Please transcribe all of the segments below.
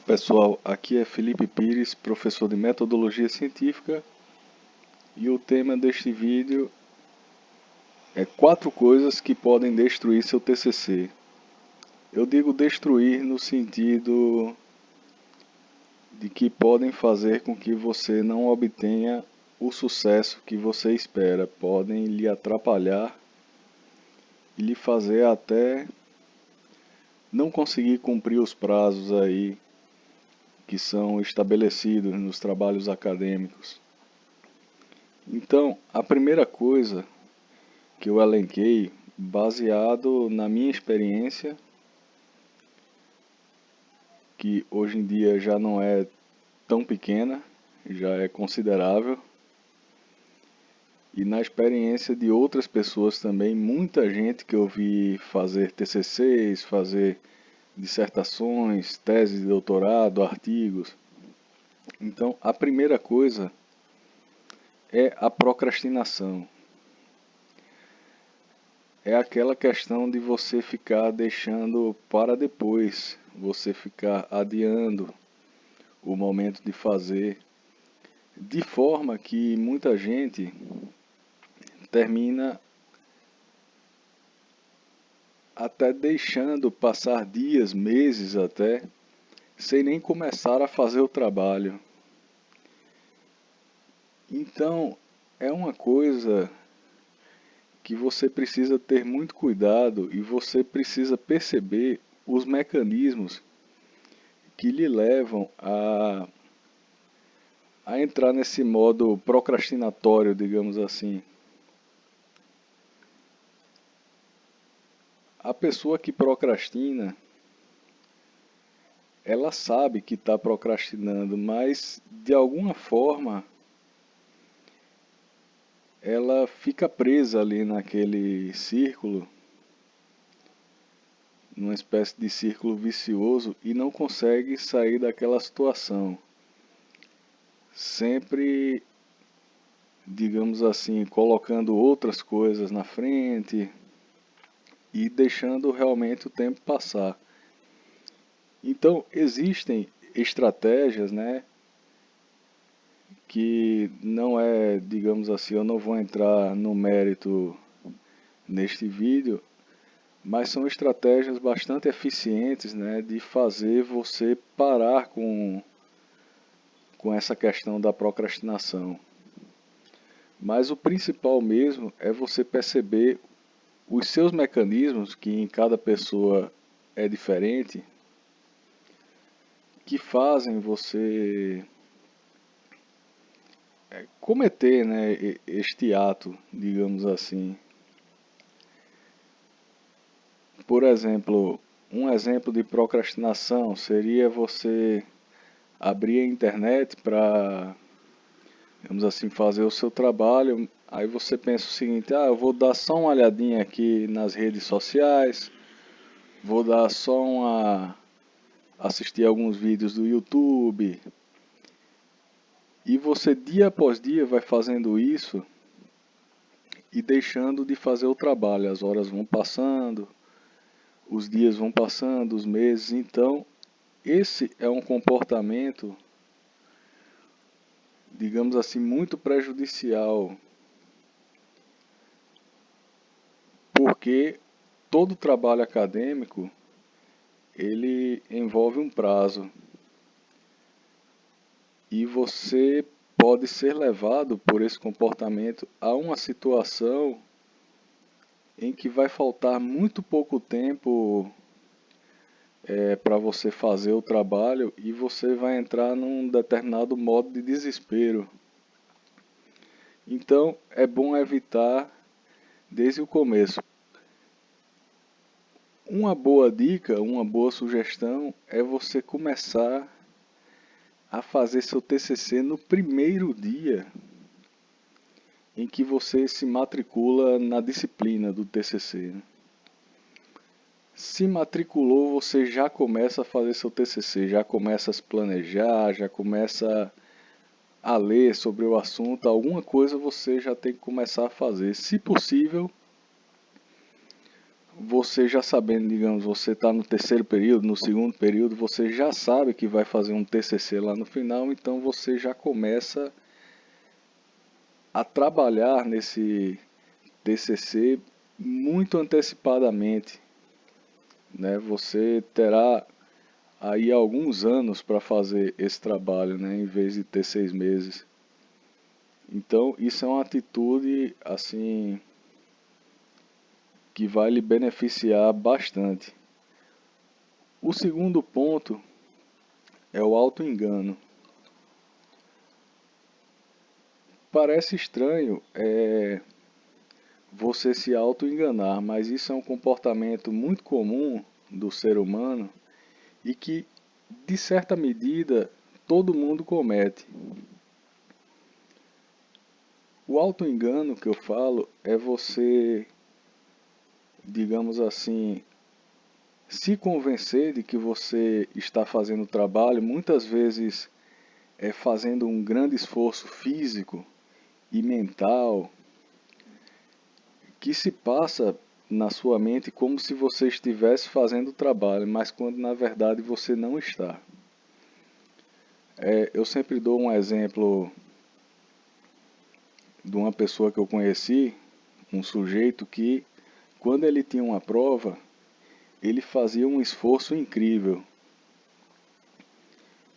Pessoal, aqui é Felipe Pires, professor de Metodologia Científica, e o tema deste vídeo é 4 coisas que podem destruir seu TCC. Eu digo destruir no sentido de que podem fazer com que você não obtenha o sucesso que você espera, podem lhe atrapalhar e lhe fazer até não conseguir cumprir os prazos aí que são estabelecidos nos trabalhos acadêmicos. Então, a primeira coisa que eu elenquei, baseado na minha experiência, que hoje em dia já não é tão pequena, já é considerável, e na experiência de outras pessoas também, muita gente que eu vi fazer TCCs, fazer dissertações, teses de doutorado, artigos. Então, a primeira coisa é a procrastinação. É aquela questão de você ficar deixando para depois, você ficar adiando o momento de fazer, de forma que muita gente termina até deixando passar dias, meses até, sem nem começar a fazer o trabalho. Então, é uma coisa que você precisa ter muito cuidado e você precisa perceber os mecanismos que lhe levam a entrar nesse modo procrastinatório, digamos assim. A pessoa que procrastina, ela sabe que está procrastinando, mas de alguma forma ela fica presa ali naquele círculo, numa espécie de círculo vicioso e não consegue sair daquela situação. Sempre, digamos assim, colocando outras coisas na frente e deixando realmente o tempo passar. Então, existem estratégias, né, que não é, digamos assim, eu não vou entrar no mérito neste vídeo, mas são estratégias bastante eficientes, né, de fazer você parar com essa questão da procrastinação. Mas o principal mesmo é você perceber os seus mecanismos, que em cada pessoa é diferente, que fazem você cometer, né, este ato, digamos assim. Por exemplo, um exemplo de procrastinação seria você abrir a internet para, digamos assim, fazer o seu trabalho. Aí você pensa o seguinte: eu vou dar só uma olhadinha aqui nas redes sociais, vou dar só assistir alguns vídeos do YouTube. E você dia após dia vai fazendo isso e deixando de fazer o trabalho. As horas vão passando, os dias vão passando, os meses. Então, esse é um comportamento, digamos assim, muito prejudicial, porque todo trabalho acadêmico ele envolve um prazo e você pode ser levado por esse comportamento a uma situação em que vai faltar muito pouco tempo para você fazer o trabalho e você vai entrar num determinado modo de desespero. Então é bom evitar desde o começo. Uma boa dica, uma boa sugestão é você começar a fazer seu TCC no primeiro dia em que você se matricula na disciplina do TCC. Se matriculou, você já começa a fazer seu TCC, já começa a se planejar, já começa a ler sobre o assunto, alguma coisa você já tem que começar a fazer. Se possível, você já sabendo, digamos, você está no terceiro período, no segundo período, você já sabe que vai fazer um TCC lá no final, então você já começa a trabalhar nesse TCC muito antecipadamente, né? Você terá aí alguns anos para fazer esse trabalho, né? Em vez de ter 6 meses. Então, isso é uma atitude assim que vai lhe beneficiar bastante. O segundo ponto é o auto-engano. Parece estranho você se auto-enganar, mas isso é um comportamento muito comum do ser humano e que, de certa medida, todo mundo comete. O auto-engano que eu falo é você, digamos assim, se convencer de que você está fazendo o trabalho, muitas vezes fazendo um grande esforço físico e mental, que se passa na sua mente como se você estivesse fazendo o trabalho, mas quando na verdade você não está. Eu sempre dou um exemplo de uma pessoa que eu conheci, um sujeito que, quando ele tinha uma prova, ele fazia um esforço incrível.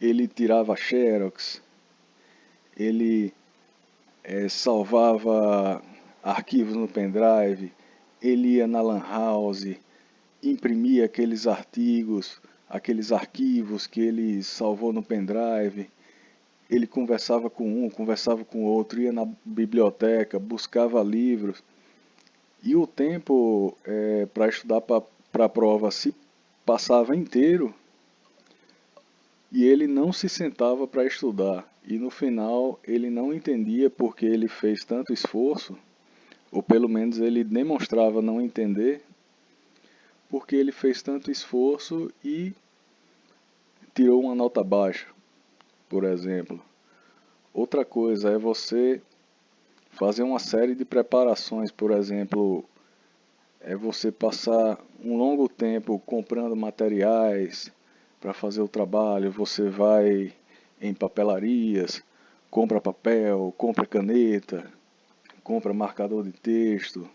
Ele tirava xerox, ele salvava arquivos no pendrive, ele ia na lan house, imprimia aqueles artigos, aqueles arquivos que ele salvou no pendrive, ele conversava com um, conversava com o outro, ia na biblioteca, buscava livros, e o tempo para estudar para a prova se passava inteiro e ele não se sentava para estudar. E no final ele não entendia porque ele fez tanto esforço, ou pelo menos ele demonstrava não entender, porque ele fez tanto esforço e tirou uma nota baixa, por exemplo. Outra coisa é você fazer uma série de preparações, por exemplo, é você passar um longo tempo comprando materiais para fazer o trabalho, você vai em papelarias, compra papel, compra caneta, compra marcador de texto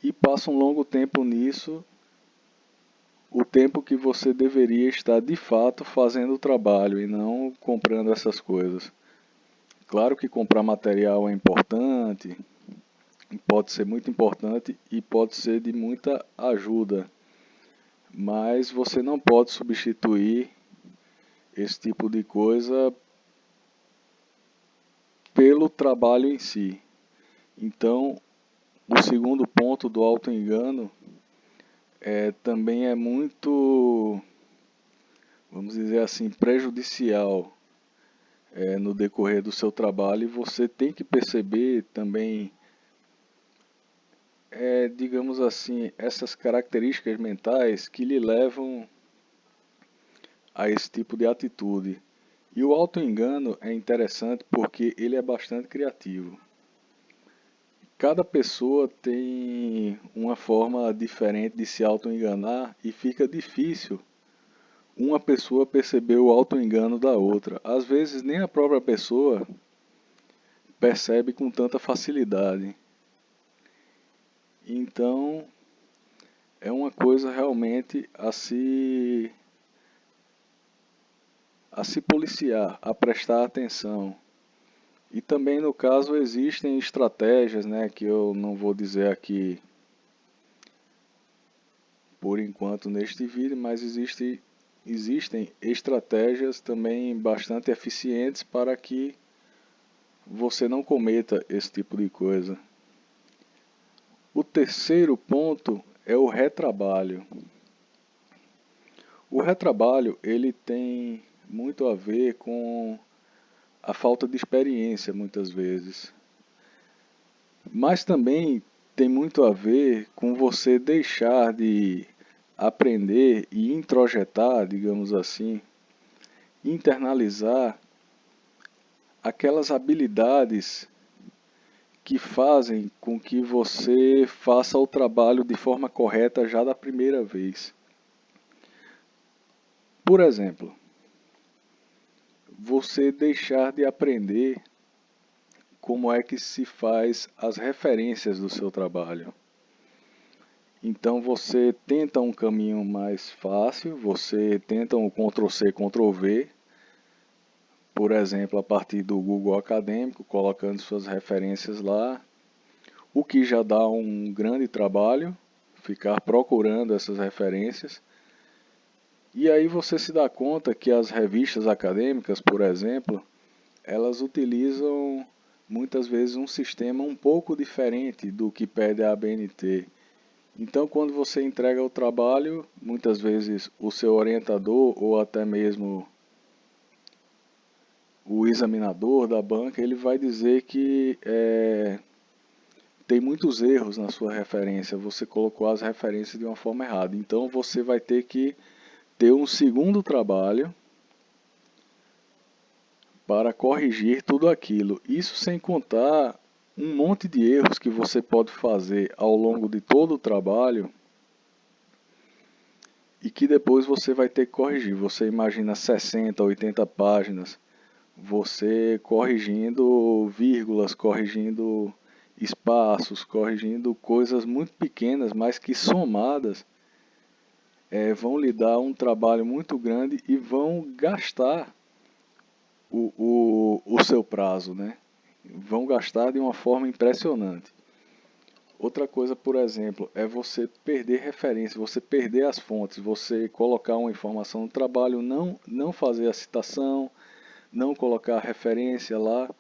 e passa um longo tempo nisso, o tempo que você deveria estar de fato fazendo o trabalho e não comprando essas coisas. Claro que comprar material é importante, pode ser muito importante e pode ser de muita ajuda, mas você não pode substituir esse tipo de coisa pelo trabalho em si. Então, o segundo ponto do auto-engano também é muito, vamos dizer assim, prejudicial no decorrer do seu trabalho, e você tem que perceber também, digamos assim, essas características mentais que lhe levam a esse tipo de atitude. E o auto-engano é interessante porque ele é bastante criativo. Cada pessoa tem uma forma diferente de se auto-enganar e fica difícil uma pessoa perceber o auto-engano da outra. Às vezes nem a própria pessoa percebe com tanta facilidade. Então é uma coisa realmente a se policiar, a prestar atenção. E também no caso existem estratégias, né, que eu não vou dizer aqui por enquanto neste vídeo, mas existem estratégias também bastante eficientes para que você não cometa esse tipo de coisa. O terceiro ponto é o retrabalho. O retrabalho ele tem muito a ver com a falta de experiência muitas vezes, mas também tem muito a ver com você deixar de aprender e introjetar, digamos assim, internalizar aquelas habilidades que fazem com que você faça o trabalho de forma correta já da primeira vez. Por exemplo, você deixar de aprender como é que se faz as referências do seu trabalho. Então você tenta um caminho mais fácil, você tenta um Ctrl+C, Ctrl+V, por exemplo, a partir do Google Acadêmico, colocando suas referências lá, o que já dá um grande trabalho, ficar procurando essas referências. E aí você se dá conta que as revistas acadêmicas, por exemplo, elas utilizam muitas vezes um sistema um pouco diferente do que pede a ABNT. Então, quando você entrega o trabalho, muitas vezes o seu orientador ou até mesmo o examinador da banca, ele vai dizer que tem muitos erros na sua referência, você colocou as referências de uma forma errada. Então, você vai ter que ter um segundo trabalho para corrigir tudo aquilo. Isso sem contar um monte de erros que você pode fazer ao longo de todo o trabalho e que depois você vai ter que corrigir. Você imagina 60, 80 páginas, você corrigindo vírgulas, corrigindo espaços, corrigindo coisas muito pequenas, mas que somadas vão lhe dar um trabalho muito grande e vão gastar o seu prazo, né? Vão gastar de uma forma impressionante. Outra coisa, por exemplo, é você perder referência, você perder as fontes, você colocar uma informação no trabalho, não fazer a citação, não colocar a referência lá,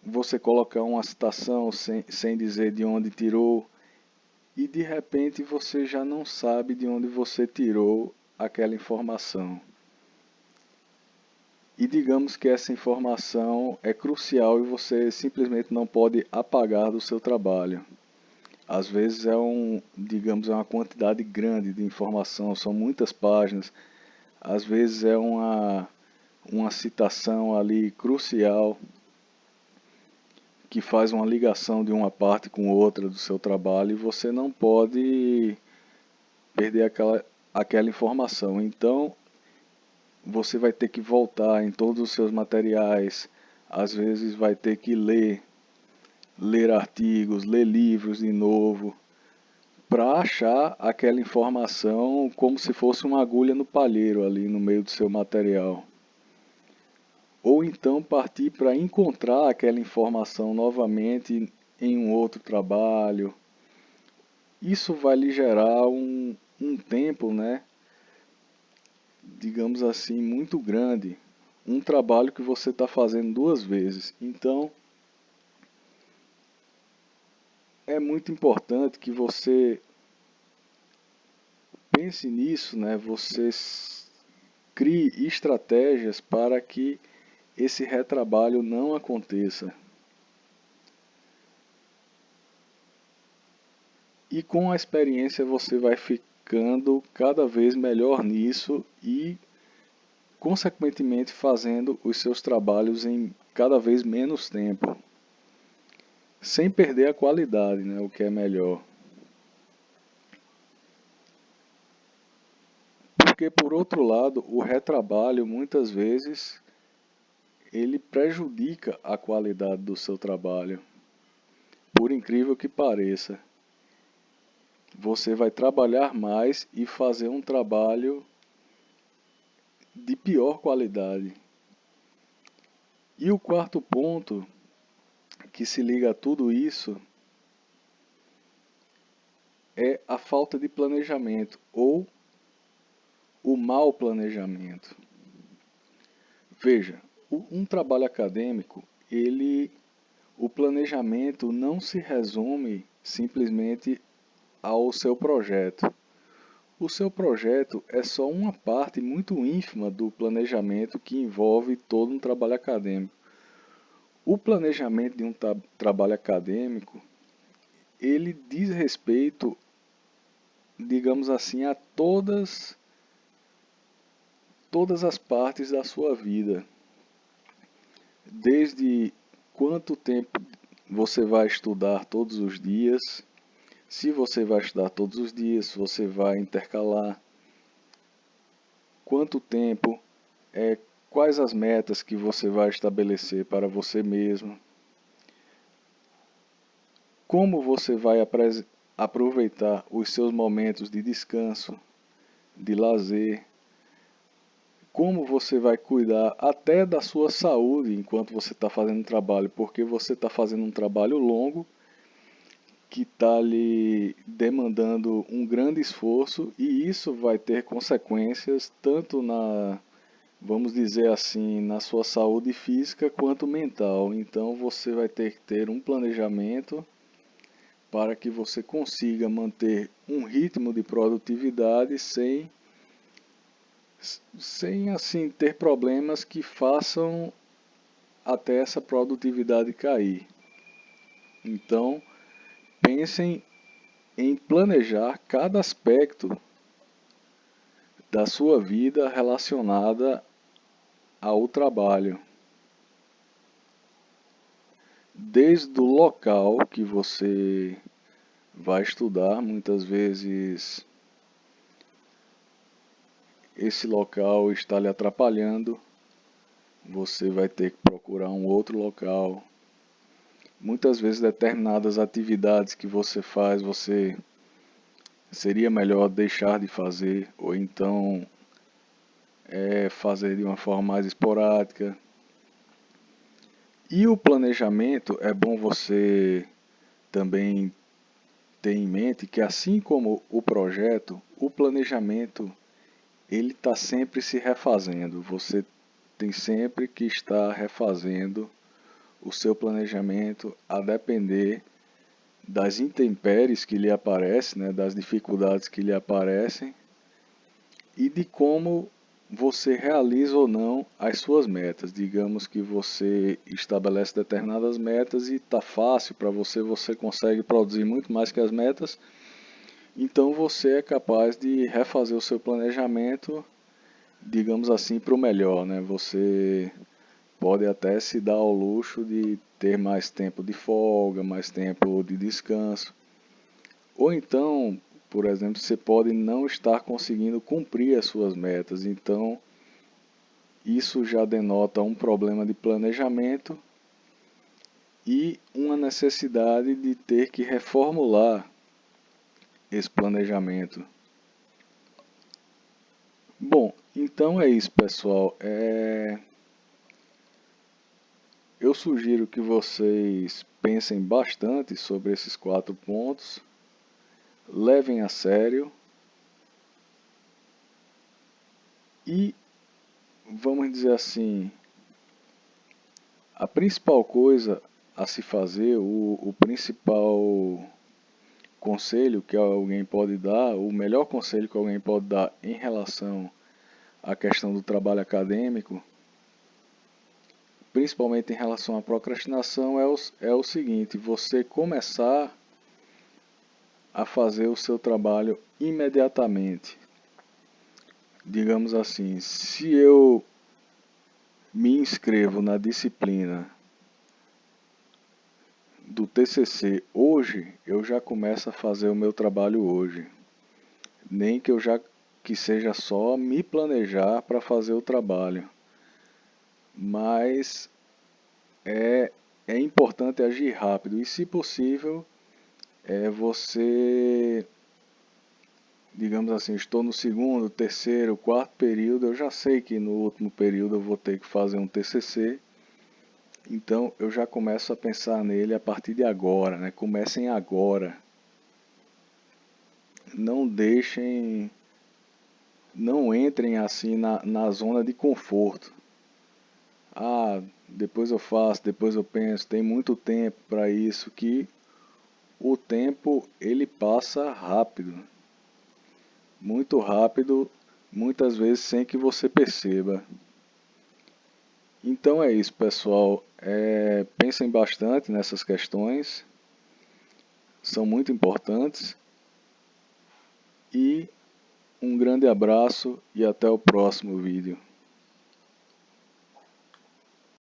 você colocar uma citação sem dizer de onde tirou, e de repente você já não sabe de onde você tirou aquela informação. E digamos que essa informação é crucial e você simplesmente não pode apagar do seu trabalho. Às vezes digamos, é uma quantidade grande de informação, são muitas páginas. Às vezes é uma citação ali crucial que faz uma ligação de uma parte com outra do seu trabalho e você não pode perder aquela informação. Então, você vai ter que voltar em todos os seus materiais, às vezes vai ter que ler artigos, ler livros de novo, para achar aquela informação como se fosse uma agulha no palheiro ali no meio do seu material. Ou então partir para encontrar aquela informação novamente em um outro trabalho. Isso vai lhe gerar um tempo, né? Digamos assim, muito grande. Um trabalho que você está fazendo duas vezes. Então, é muito importante que você pense nisso, né? Você crie estratégias para que esse retrabalho não aconteça. E com a experiência você vai ficando cada vez melhor nisso e, consequentemente, fazendo os seus trabalhos em cada vez menos tempo, sem perder a qualidade, né? O que é melhor. Porque, por outro lado, o retrabalho muitas vezes ele prejudica a qualidade do seu trabalho. Por incrível que pareça, você vai trabalhar mais e fazer um trabalho de pior qualidade. E o quarto ponto que se liga a tudo isso é a falta de planejamento ou o mau planejamento. Veja, um trabalho acadêmico, o planejamento não se resume simplesmente ao seu projeto. O seu projeto é só uma parte muito ínfima do planejamento que envolve todo um trabalho acadêmico. O planejamento de um trabalho acadêmico, ele diz respeito, digamos assim, a todas as partes da sua vida. Desde quanto tempo você vai estudar todos os dias, se você vai estudar todos os dias, se você vai intercalar, quanto tempo, quais as metas que você vai estabelecer para você mesmo, como você vai aproveitar os seus momentos de descanso, de lazer, como você vai cuidar até da sua saúde enquanto você está fazendo trabalho, porque você está fazendo um trabalho longo que está lhe demandando um grande esforço e isso vai ter consequências tanto vamos dizer assim, na sua saúde física quanto mental. Então você vai ter que ter um planejamento para que você consiga manter um ritmo de produtividade sem assim ter problemas que façam até essa produtividade cair. Então, pensem em planejar cada aspecto da sua vida relacionada ao trabalho. Desde o local que você vai estudar, muitas vezes esse local está lhe atrapalhando, você vai ter que procurar um outro local. Muitas vezes determinadas atividades que você faz, você seria melhor deixar de fazer, ou então fazer de uma forma mais esporádica. E o planejamento, é bom você também ter em mente que assim como o projeto, o planejamento ele está sempre se refazendo. Você tem sempre que estar refazendo o seu planejamento a depender das intempéries que lhe aparecem, né, das dificuldades que lhe aparecem e de como você realiza ou não as suas metas. Digamos que você estabelece determinadas metas e está fácil para você, você consegue produzir muito mais que as metas, então você é capaz de refazer o seu planejamento, digamos assim, para o melhor, né? Você pode até se dar ao luxo de ter mais tempo de folga, mais tempo de descanso. Ou então, por exemplo, você pode não estar conseguindo cumprir as suas metas. Então, isso já denota um problema de planejamento e uma necessidade de ter que reformular esse planejamento. Bom, então é isso, pessoal. Eu sugiro que vocês pensem bastante sobre esses 4 pontos, levem a sério e, vamos dizer assim, a principal coisa a se fazer, o principal conselho que alguém pode dar, o melhor conselho que alguém pode dar em relação à questão do trabalho acadêmico, principalmente em relação à procrastinação, é o seguinte: você começar a fazer o seu trabalho imediatamente. Digamos assim, se eu me inscrevo na disciplina do TCC hoje, eu já começo a fazer o meu trabalho hoje. Nem que seja só me planejar para fazer o trabalho. Mas é importante agir rápido e, se possível, você, digamos assim, estou no segundo, terceiro, quarto período, eu já sei que no último período eu vou ter que fazer um TCC, então eu já começo a pensar nele a partir de agora, né? Comecem agora. Não deixem, não entrem assim na zona de conforto. Ah, depois eu faço, depois eu penso, tem muito tempo para isso, que o tempo ele passa rápido, muito rápido, muitas vezes sem que você perceba. Então é isso, pessoal. Pensem bastante nessas questões, são muito importantes. E um grande abraço e até o próximo vídeo.